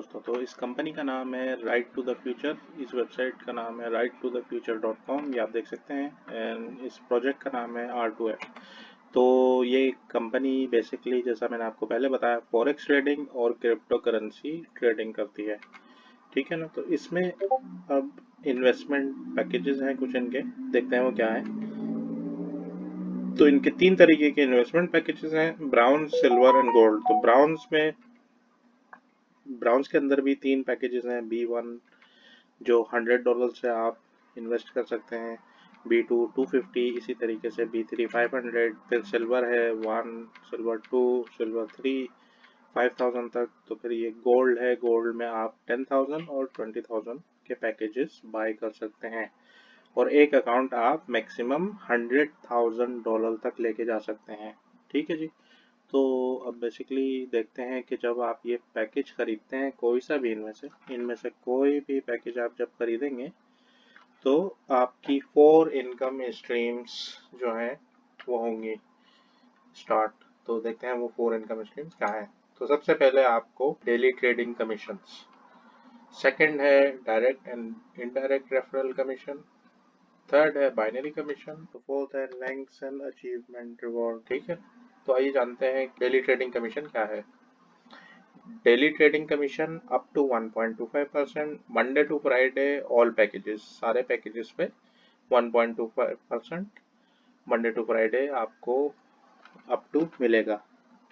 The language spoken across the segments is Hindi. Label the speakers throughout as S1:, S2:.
S1: दोस्तों, तो इस कंपनी का नाम है राइट टू द फ्यूचर। इस वेबसाइट का नाम है righttothefuture.com, ये आप देख सकते हैं। एंड इस प्रोजेक्ट का नाम है R2F। तो ये कंपनी बेसिकली, जैसा मैंने आपको पहले बताया, फॉरेक्स ट्रेडिंग और क्रिप्टो करेंसी ट्रेडिंग करती है। ठीक है ना। तो इसमें अब इन्वेस्टमेंट पैकेजेस हैं कुछ इनके, देखते हैं वो क्या है। तो इनके 3 तरीके के इन्वेस्टमेंट पैकेजेस हैं, ब्राउन, सिल्वर एंड गोल्ड। तो ब्राउन्स के अंदर भी 3 पैकेजेस हैं। B1 जो $100 से आप इन्वेस्ट कर सकते हैं, B2 250, इसी तरीके से B3 500, फिर सिल्वर है 1, सिल्वर 2, सिल्वर 3 5000 तक। तो फिर ये गोल्ड है, गोल्ड में आप 10,000 और 20,000 के पैकेजेस बाय कर सकते हैं। और एक अकाउंट आप मैक्सिमम $100,000 तक लेके जा सकते हैं। ठीक है जी। तो अब बेसिकली देखते हैं कि जब आप ये पैकेज खरीदते हैं, कोई सा भी इनमें से कोई भी पैकेज आप जब खरीदेंगे, तो आपकी 4 इनकम स्ट्रीम्स जो हैं वो होंगी स्टार्ट। तो देखते हैं वो 4 इनकम स्ट्रीम्स क्या है। तो सबसे पहले आपको डेली ट्रेडिंग कमीशंस, सेकंड है direct and indirect referral commission, third है बाइनरी कमीशन, तो फोर्थ है रैंक्स एंड अचीवमेंट रिवॉर्ड। ठीक है। तो आइए जानते हैं डेली ट्रेडिंग कमीशन क्या है। Daily trading commission up to 1.25%, Monday to Friday all packages, सारे पैकेजेस पे 1.25% मंडे टू फ्राइडे आपको अप टू मिलेगा।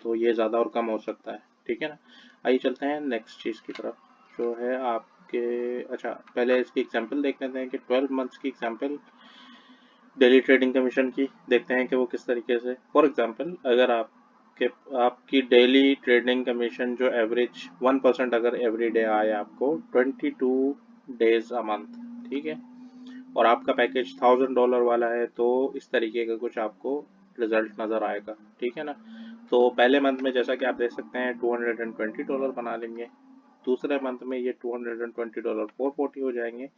S1: तो ये ज़्यादा और कम हो सकता है। ठीक है ना। आइए चलते हैं नेक्स्ट चीज़ की तरफ, जो है आपके, अच्छा पहले इसकी एग्जांपल देख लेते हैं कि 12 मंथ्स की एग्जांपल डेली ट्रेडिंग कमीशन की देखते हैं कि वो किस तरीके से। फॉर एग्जांपल, अगर आपकी डेली ट्रेडिंग कमीशन जो एवरेज 1% अगर एवरी डे आए आपको 22 डेज अ मंथ, ठीक है, और आपका पैकेज $1,000 वाला है, तो इस तरीके का कुछ आपको रिजल्ट नज़र आएगा। ठीक है ना। तो पहले मंथ में जैसा कि आप देख सकते हैं $220 बना लेंगे, दूसरे मंथ में ये $220 440 हो जाएंगे,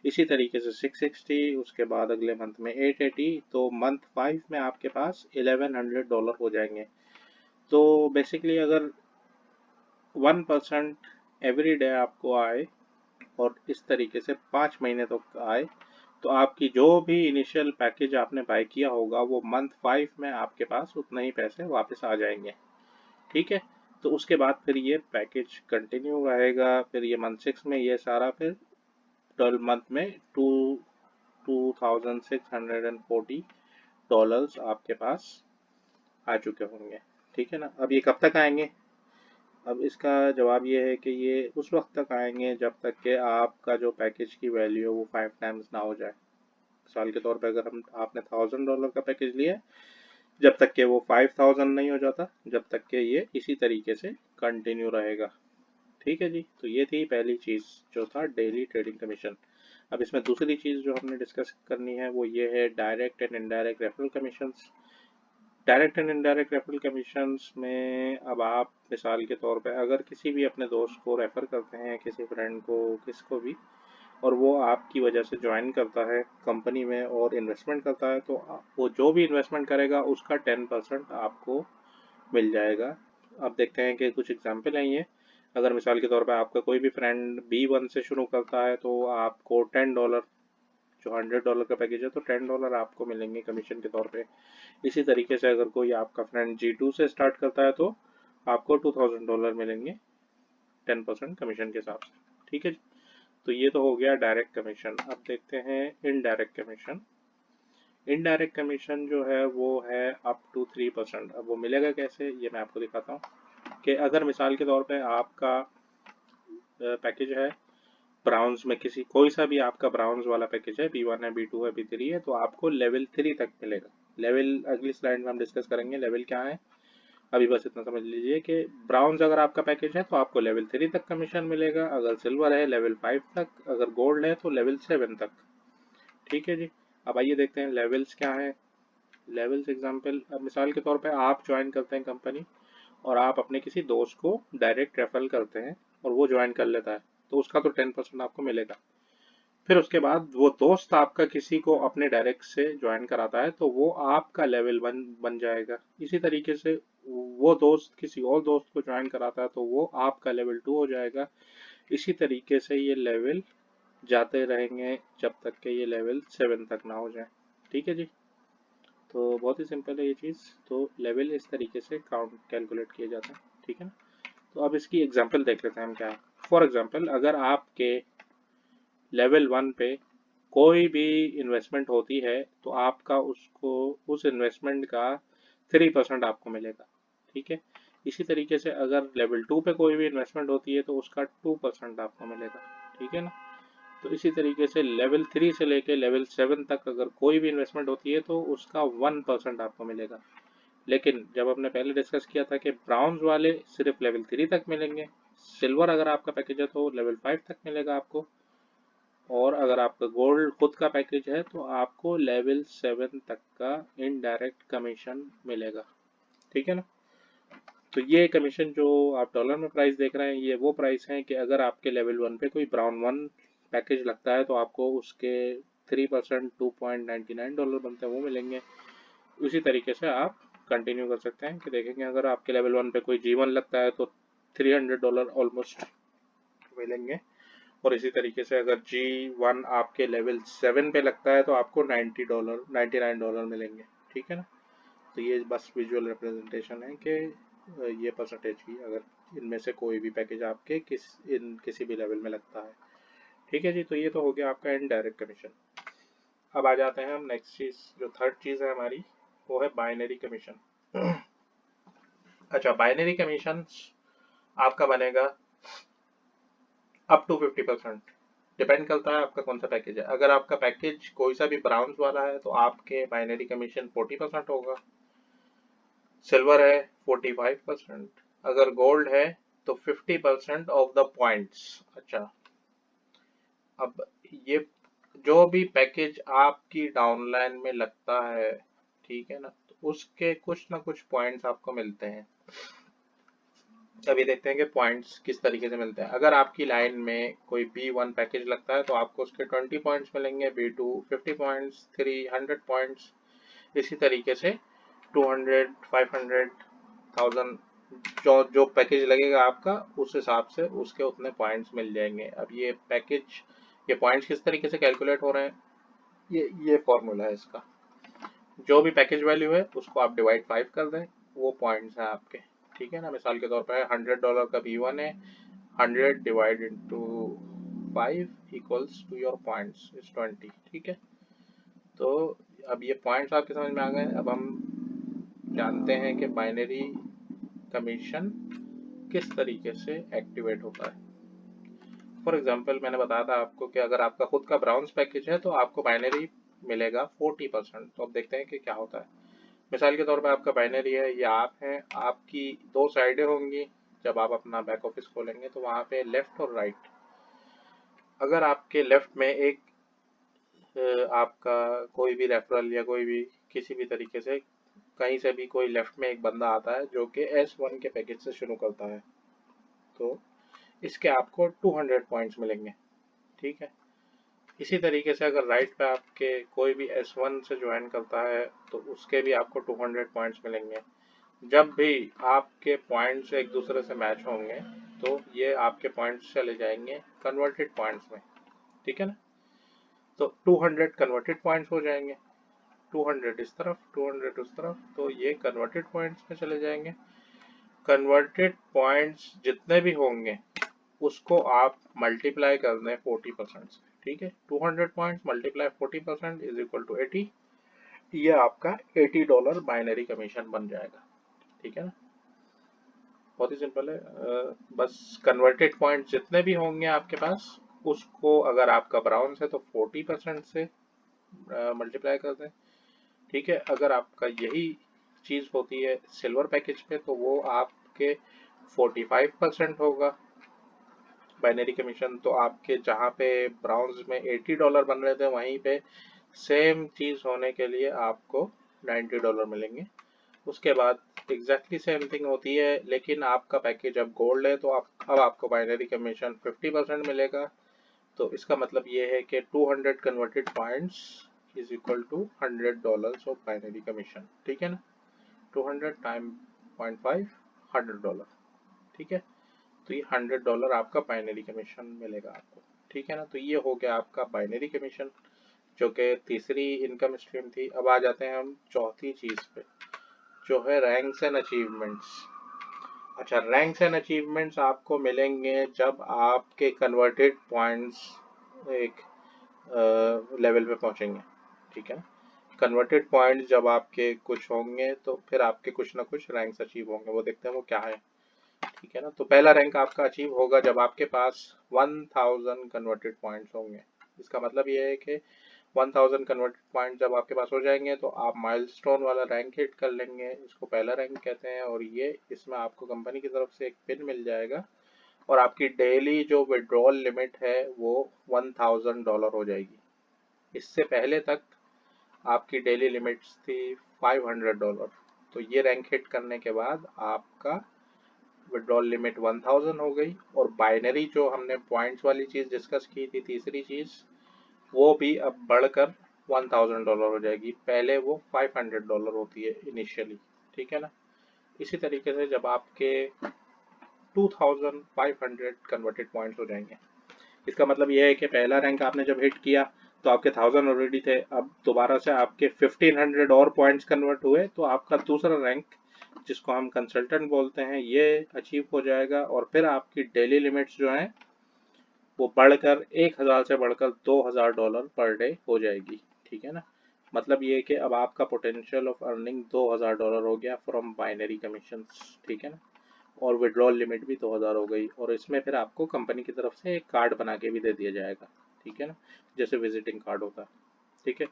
S1: इसी तरीके से 660, उसके बाद अगले मंथ में 880, तो मंथ 5 में आपके पास $1,100 हो जाएंगे। तो बेसिकली अगर 1% एवरी डे आपको आए और इस तरीके से 5 महीने तक आए, तो आपकी जो भी इनिशियल पैकेज आपने बाय किया होगा वो मंथ 5 में आपके पास उतने ही पैसे वापस आ जाएंगे। ठीक है। तो उसके बाद फिर ये पैकेज कंटिन्यू रहेगा, फिर ये मंथ 6 में ये सारा, फिर 12 मंथ में $2,640 आपके पास आ चुके होंगे। ठीक है ना। अब ये कब तक आएंगे? अब इसका जवाब ये है कि ये उस वक्त तक आएंगे जब तक कि आपका जो पैकेज की वैल्यू है वो 5 टाइम्स ना हो जाए। मिसाल के तौर पे अगर हम आपने $1,000 का पैकेज लिया है, जब तक कि वो 5,000 नहीं हो जाता, जब तक कि ये इसी तरीके से कंटिन्यू रहेगा। ठीक है जी। तो ये थी पहली चीज़ जो था डेली ट्रेडिंग कमीशन। अब इसमें दूसरी चीज़ जो हमने डिस्कस करनी है वो ये है direct and indirect referral commissions. Direct and indirect referral commissions में अब आप मिसाल के तौर पे अगर किसी भी अपने दोस्त को रेफर करते हैं, किसी फ्रेंड को, किसको भी, और वो आपकी वजह से ज्वाइन करता है कंपनी में और इन्वेस्टमेंट करता है, तो वो जो भी इन्वेस्टमेंट करेगा उसका 10% आपको मिल जाएगा। अब देखते हैं कि कुछ एग्जाम्पल हैं ये। अगर मिसाल के तौर पे आपका कोई भी फ्रेंड B1 से शुरू करता है, तो आपको $10, जो $100 का पैकेज है, तो $10 आपको मिलेंगे कमीशन के तौर पे। इसी तरीके से अगर कोई आपका फ्रेंड G2 से स्टार्ट करता है, तो आपको $2,000 मिलेंगे 10% कमीशन के हिसाब से। ठीक है जी। तो ये तो हो गया डायरेक्ट कमीशन। अब देखते हैं इनडायरेक्ट कमीशन। इनडायरेक्ट कमीशन जो है वो है अप टू 3%। अब वो मिलेगा कैसे, ये मैं आपको दिखाता हूँ कि अगर मिसाल के तौर पे आपका पैकेज है ब्राउन्स में, किसी कोई सा भी आपका ब्राउन्स वाला पैकेज है, B1 है, B2 है, B3 है, तो आपको लेवल 3 तक मिलेगा। लेवल अगली स्लाइड में हम डिस्कस करेंगे लेवल क्या है। अभी बस इतना समझ लीजिए कि ब्राउन्स अगर आपका पैकेज है तो आपको लेवल 3 तक कमीशन मिलेगा, अगर सिल्वर है लेवल 5 तक, अगर गोल्ड है तो लेवल 7 तक। ठीक है जी। अब आइए देखते हैं लेवल्स क्या है। लेवल्स एग्जाम्पल, अब मिसाल के तौर पे आप ज्वाइन करते हैं कंपनी और आप अपने किसी दोस्त को डायरेक्ट रेफरल करते हैं और वो ज्वाइन कर लेता है, तो उसका तो 10% आपको मिलेगा। फिर उसके बाद वो दोस्त आपका किसी को अपने डायरेक्ट से ज्वाइन कराता है, तो वो आपका लेवल 1 बन जाएगा। इसी तरीके से वो दोस्त किसी और दोस्त को ज्वाइन कराता है, तो वो आपका लेवल 2 हो जाएगा। इसी तरीके से ये लेवल जाते रहेंगे जब तक के ये लेवल 7 तक ना हो जाए। ठीक है जी। तो बहुत ही सिंपल है ये चीज़। तो लेवल इस तरीके से काउंट कैलकुलेट किया जाता है। ठीक है ना। तो अब इसकी एग्जांपल देख लेते हैं हम क्या है। फॉर एग्जांपल अगर आपके लेवल 1 पे कोई भी इन्वेस्टमेंट होती है तो आपका उसको उस इन्वेस्टमेंट का 3% आपको मिलेगा। ठीक है। इसी तरीके से अगर लेवल 2 पे कोई भी इन्वेस्टमेंट होती है तो उसका 2% आपको मिलेगा। ठीक है ना। तो इसी तरीके से लेवल 3 से लेके लेवल 7 तक अगर कोई भी इन्वेस्टमेंट होती है तो उसका 1% आपको मिलेगा। लेकिन जब हमने पहले डिस्कस किया था कि ब्राउन्स वाले सिर्फ लेवल 3 तक मिलेंगे, सिल्वर अगर आपका पैकेज है तो लेवल 5 तक मिलेगा आपको, और अगर आपका गोल्ड खुद का पैकेज है तो आपको लेवल 7 तक का इनडायरेक्ट कमीशन मिलेगा। ठीक है ना। तो ये कमीशन जो आप डॉलर में प्राइस देख रहे हैं ये वो प्राइस है कि अगर आपके लेवल 1 पे कोई ब्राउन 1 पैकेज लगता है तो आपको उसके 3% $2.99 बनते हैं वो मिलेंगे। उसी तरीके से आप कंटिन्यू कर सकते हैं कि देखेंगे अगर आपके लेवल 1 पे कोई G1 लगता है तो $300 ऑलमोस्ट मिलेंगे, और इसी तरीके से अगर G1 आपके लेवल 7 पे लगता है तो आपको $90 $99 मिलेंगे। ठीक है ना। तो ये बस विजुअल रिप्रेजेंटेशन है कि ये परसेंटेज की अगर इनमें से कोई भी पैकेज आपके किसी भी लेवल में लगता है। ठीक है जी। तो ये तो हो गया आपका इनडायरेक्ट कमीशन। अब आ जाते हैं हम नेक्स्ट चीज, जो थर्ड चीज है हमारी वो है बाइनरी कमीशन। अच्छा, बाइनरी कमीशन आपका बनेगा अप टू 50%। डिपेंड करता है आपका कौन सा पैकेज है। अगर आपका पैकेज कोई सा भी ब्राउन्स वाला है तो आपके बाइनरी कमीशन 40% होगा। सिल्वर है 45%। अगर गोल्ड है तो 50% ऑफ द पॉइंट्स। अच्छा, अब ये जो भी पैकेज आपकी डाउनलाइन में लगता है, ठीक है ना, तो उसके कुछ ना कुछ पॉइंट्स आपको मिलते हैं। अभी देखते हैं कि पॉइंट्स किस तरीके से मिलते हैं। अगर आपकी लाइन में कोई B1 पैकेज लगता है तो आपको उसके 20 पॉइंट्स मिलेंगे, B2 50 पॉइंट्स, 3 100 पॉइंट्स, इसी तरीके से 200 500 1000 जो जो पैकेज लगेगा आपका उस हिसाब से उसके उतने पॉइंट्स मिल जाएंगे। अब ये पॉइंट्स किस तरीके से कैलकुलेट हो रहे हैं, ये फॉर्मूला है इसका। जो भी पैकेज वैल्यू है उसको आप डिवाइड 5 कर दें, वो पॉइंट्स हैं आपके। ठीक है ना। मिसाल के तौर पर $100 का B1 है, 100 divide into 5 equals to your points is 20। ठीक है। तो अब ये पॉइंट्स आपके समझ में आ गए। अब हम जानते हैं कि बाइनरी कमीशन किस तरीके से एक्टिवेट होता है। फॉर एग्जांपल मैंने बताया था आपको कि अगर आपका खुद का ब्राउन्स पैकेज है तो आपको बाइनरी मिलेगा 40%। तो अब देखते हैं कि क्या होता है। मिसाल के तौर पे आपका बाइनरी है, ये आप हैं, आपकी दो साइडें होंगी। जब आप अपना बैक ऑफिस खोलेंगे तो वहाँ पे लेफ्ट और राइट, अगर आपके लेफ्ट में एक आपका कोई भी रेफरल या कोई भी किसी भी तरीके से कहीं से भी कोई लेफ्ट में एक बंदा आता है जो कि S1 के पैकेज से शुरू करता है तो इसके आपको 200 पॉइंट्स मिलेंगे। ठीक है। इसी तरीके से अगर राइट पे आपके कोई भी S1 से ज्वाइन करता है तो उसके भी आपको 200 पॉइंट्स मिलेंगे। जब भी आपके पॉइंट्स एक दूसरे से मैच होंगे तो ये आपके पॉइंट्स चले जाएंगे कन्वर्टेड पॉइंट्स में। ठीक है ना। तो 200 कन्वर्टेड पॉइंट्स हो जाएंगे, 200 इस तरफ 200 उस तरफ, तो ये कन्वर्टेड पॉइंट्स में चले जाएंगे। कन्वर्टेड पॉइंट्स जितने भी होंगे उसको आप मल्टीप्लाई कर दें 40% से। ठीक है। 200 points multiply 40% is equal to 80। ये आपका $80 बाइनरी कमीशन बन जाएगा। ठीक है ना। बहुत ही सिंपल है। बस कन्वर्टेड पॉइंट जितने भी होंगे आपके पास उसको अगर आपका ब्राउन है तो 40% से मल्टीप्लाई कर दें। ठीक है। अगर आपका यही चीज होती है सिल्वर पैकेज पे तो वो आपके 45% होगा बाइनरी कमीशन। तो आपके जहाँ पे ब्राउन्स में $80 बन रहे थे वहीं पे सेम चीज होने के लिए आपको $90 मिलेंगे। उसके बाद एग्जैक्टली सेम थिंग होती है, लेकिन आपका पैकेज अब गोल्ड है तो अब आपको बाइनरी कमीशन 50% मिलेगा। तो इसका मतलब ये है कि 200 converted points is equal to $100 of binary commission. ठीक है ना। 200 टाइम 0.5 $100। ठीक है। तो ये $100 आपका बाइनरी कमीशन मिलेगा आपको, ठीक है ना। तो ये हो गया आपका बाइनरी कमीशन, जो कि तीसरी इनकम स्ट्रीम थी। अब आ जाते हैं हम चौथी चीज पे, जो है रैंक्स एंड अचीवमेंट्स। अच्छा, रैंक्स एंड अचीवमेंट्स आपको मिलेंगे जब आपके कन्वर्टेड पॉइंट्स एक लेवल पे पहुंचेंगे, ठीक है। कन्वर्टेड पॉइंट्स जब आपके कुछ होंगे तो फिर आपके कुछ ना कुछ रैंक्स अचीव होंगे, वो देखते हैं वो क्या है, ठीक है ना। तो पहला रैंक आपका अचीव होगा जब आपके पास 1000 कन्वर्टेड पॉइंट्स होंगे। इसका मतलब ये है कि 1000 कन्वर्टेड पॉइंट जब आपके पास हो जाएंगे तो आप माइलस्टोन वाला रैंक हिट कर लेंगे, इसको पहला रैंक कहते हैं। और ये इसमें आपको कंपनी की तरफ से एक पिन मिल जाएगा और आपकी डेली जो विड्रॉल लिमिट है वो $1000 हो जाएगी। इससे पहले तक आपकी डेली लिमिट्स थी $500। तो ये रैंक हिट करने के बाद आपका विड्रॉल लिमिट 1000 हो गई। और बाइनरी जो हमने पॉइंट्स वाली चीज डिस्कस की थी, तीसरी चीज, वो भी अब बढ़कर $1000 हो जाएगी। पहले वो $500 होती है इनिशियली, ठीक है ना। इसी तरीके से जब आपके 2500 कन्वर्टेड पॉइंट्स हो जाएंगे, इसका मतलब यह है कि पहला रैंक आपने जब हिट किया तो आपके 1000 ऑलरेडी थे, अब दोबारा से आपके 1500 और पॉइंट्स कन्वर्ट हुए तो आपका दूसरा रैंक, जिसको हम कंसल्टेंट बोलते हैं, ये अचीव हो जाएगा। और फिर आपकी डेली लिमिट्स जो हैं वो बढ़कर 1000 से बढ़कर $2000 पर डे हो जाएगी, ठीक है ना। मतलब ये कि अब आपका पोटेंशियल ऑफ अर्निंग $2000 हो गया फ्रॉम बाइनरी कमीशंस, ठीक है ना। और विड्रॉल लिमिट भी 2000 हो गई। और इसमें फिर आपको कंपनी की तरफ से एक कार्ड बना के भी दे दिया जाएगा, ठीक है ना, जैसे विजिटिंग कार्ड होता है, ठीक है।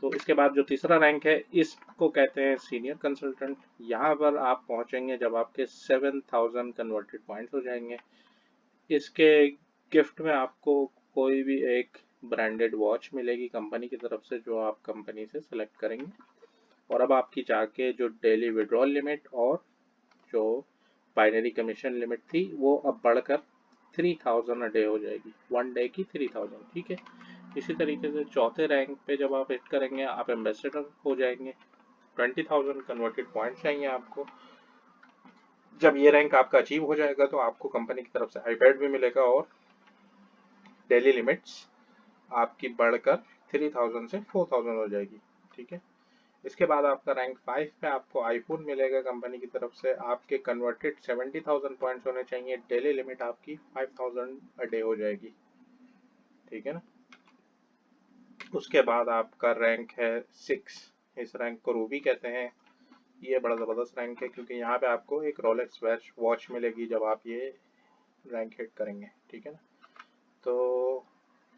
S1: तो इसके बाद जो तीसरा रैंक है इसको कहते हैं सीनियर कंसल्टेंट। यहाँ पर आप पहुंचेंगे जब आपके 7000 कन्वर्टेड पॉइंट्स हो जाएंगे। इसके गिफ्ट में आपको कोई भी एक ब्रांडेड वॉच मिलेगी कंपनी की तरफ से, जो आप कंपनी से सेलेक्ट करेंगे। और अब आपकी जाके जो डेली विड्रॉल लिमिट और जो बाइनरी कमीशन लिमिट थी वो अब बढ़कर 3000 डे हो जाएगी, 1 डे की 3000, ठीक है। इसी तरीके से चौथे रैंक पे जब आप हिट करेंगे आप एम्बेसडर हो जाएंगे। 20000 कन्वर्टेड पॉइंट चाहिए आपको। जब ये रैंक आपका अचीव हो जाएगा तो आपको कंपनी की तरफ से आईपैड भी मिलेगा और डेली लिमिट्स आपकी बढ़कर 3000 से 4000 हो जाएगी, ठीक है। इसके बाद आपका रैंक 5 पे आपको आईफोन मिलेगा कंपनी की तरफ से। आपके कन्वर्टेड 70000 पॉइंट्स होने चाहिए, डेली लिमिट आपकी 5000 अ डे हो जाएगी, ठीक है ना। उसके बाद आपका रैंक है 6। इस रैंक को रूबी कहते हैं। ये बड़ा ज़बरदस्त रैंक है क्योंकि यहाँ पे आपको एक रोलेक्स वॉच मिलेगी जब आप ये रैंक हिट करेंगे, ठीक है ना। तो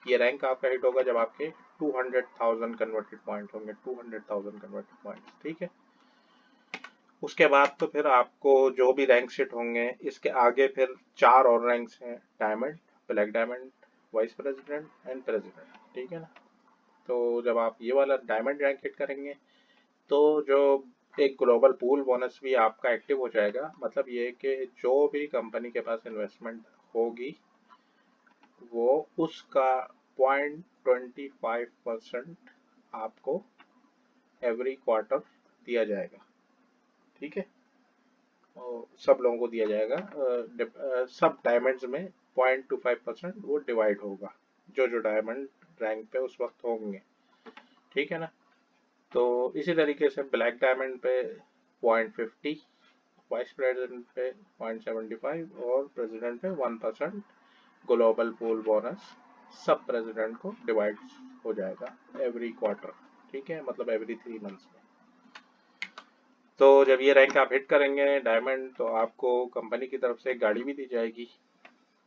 S1: ये रैंक आपका हिट होगा जब आपके 200,000 कन्वर्टेड पॉइंट होंगे, 200,000 कन्वर्टेड पॉइंट, ठीक है। उसके बाद तो फिर आपको जो भी रैंक हिट होंगे इसके आगे फिर 4 और रैंक्स हैं, diamond, black diamond, vice president and president, ठीक है ना। तो जब आप ये वाला डायमंड रैंक हिट करेंगे तो जो एक ग्लोबल पूल बोनस भी आपका एक्टिव हो जाएगा। मतलब ये कि जो भी कंपनी के पास इन्वेस्टमेंट होगी वो उसका 0.25% आपको एवरी क्वार्टर दिया जाएगा, ठीक है। और सब लोगों को दिया जाएगा। सब डायमंड्स में 0.25% वो डिवाइड होगा, जो जो डायमंड रैंक पे उस वक्त होंगे, ठीक है ना। तो इसी तरीके से ब्लैक डायमंड पे 0.50, वाइस प्रेसिडेंट पे 0.75 और प्रेसिडेंट पे 1% ग्लोबल पूल बोनस सब प्रेसिडेंट को डिवाइड हो जाएगा एवरी क्वार्टर, ठीक है, मतलब एवरी 3 मंथ्स में। तो जब ये रैंक आप हिट करेंगे डायमंड तो आपको कंपनी की तरफ से एक गाड़ी भी दी जाएगी।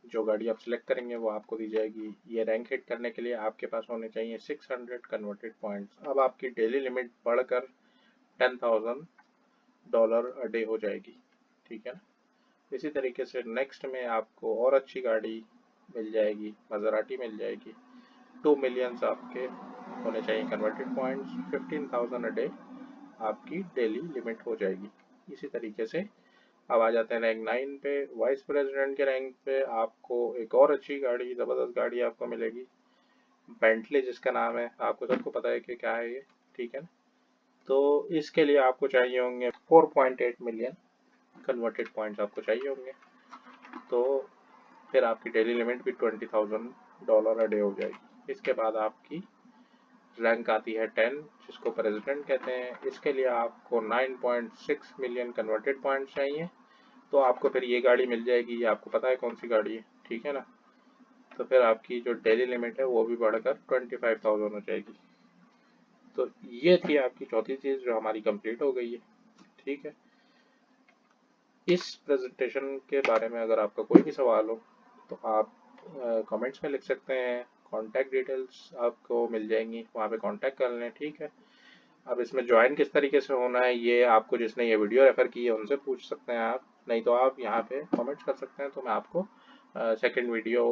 S1: जो गाड़ी आप सिलेक्ट करेंगे वो आपको दी जाएगी। ये रैंक हिट करने के लिए आपके पास होने चाहिए 600 कन्वर्टेड पॉइंट्स। अब आपकी डेली लिमिट बढ़कर $10,000 अ डे हो जाएगी, ठीक है ना। इसी तरीके से नेक्स्ट में आपको और अच्छी गाड़ी मिल जाएगी, मज़राटी मिल जाएगी। 2 मिलियंस आपके होने चाहिए कन्वर्टेड पॉइंट्स, 15,000 अ डे आपकी डेली लिमिट हो जाएगी। इसी तरीके से अब आ जाते हैं रैंक 9 पे, वाइस प्रेसिडेंट के रैंक पे आपको एक और अच्छी गाड़ी, ज़बरदस्त गाड़ी आपको मिलेगी, बेंटली जिसका नाम है, आपको सबको पता है कि क्या है ये, ठीक है ना। तो इसके लिए आपको चाहिए होंगे 4.8 मिलियन कन्वर्टेड पॉइंट्स आपको चाहिए होंगे। तो फिर आपकी डेली लिमिट भी $20,000 अ डे हो जाएगी। इसके बाद आपकी रैंक आती है 10, जिसको प्रेसिडेंट कहते हैं। इसके लिए आपको 9.6 मिलियन कन्वर्टेड पॉइंट चाहिए, तो आपको फिर ये गाड़ी मिल जाएगी। ये आपको पता है कौन सी गाड़ी है, ठीक है ना। तो फिर आपकी जो डेली लिमिट है वो भी बढ़कर 25,000 हो जाएगी। तो ये थी आपकी चौथी चीज़ जो हमारी कंप्लीट हो गई है, ठीक है। इस प्रेजेंटेशन के बारे में अगर आपका कोई भी सवाल हो तो आप कमेंट्स में लिख सकते हैं। कॉन्टैक्ट डिटेल्स आपको मिल जाएंगी, वहाँ पे कॉन्टैक्ट कर लें, ठीक है। अब इसमें ज्वाइन किस तरीके से होना है ये आपको जिसने ये वीडियो रेफर की है उनसे पूछ सकते हैं आप, नहीं तो आप यहाँ पे कमेंट्स कर सकते हैं। तो मैं आपको सेकंड वीडियो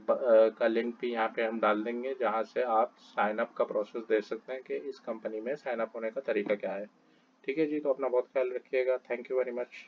S1: का लिंक भी यहाँ पे हम डाल देंगे, जहाँ से आप साइन अप का प्रोसेस देख सकते हैं कि इस कंपनी में साइन अप होने का तरीका क्या है, ठीक है जी। तो अपना बहुत ख्याल रखिएगा। Thank you very much.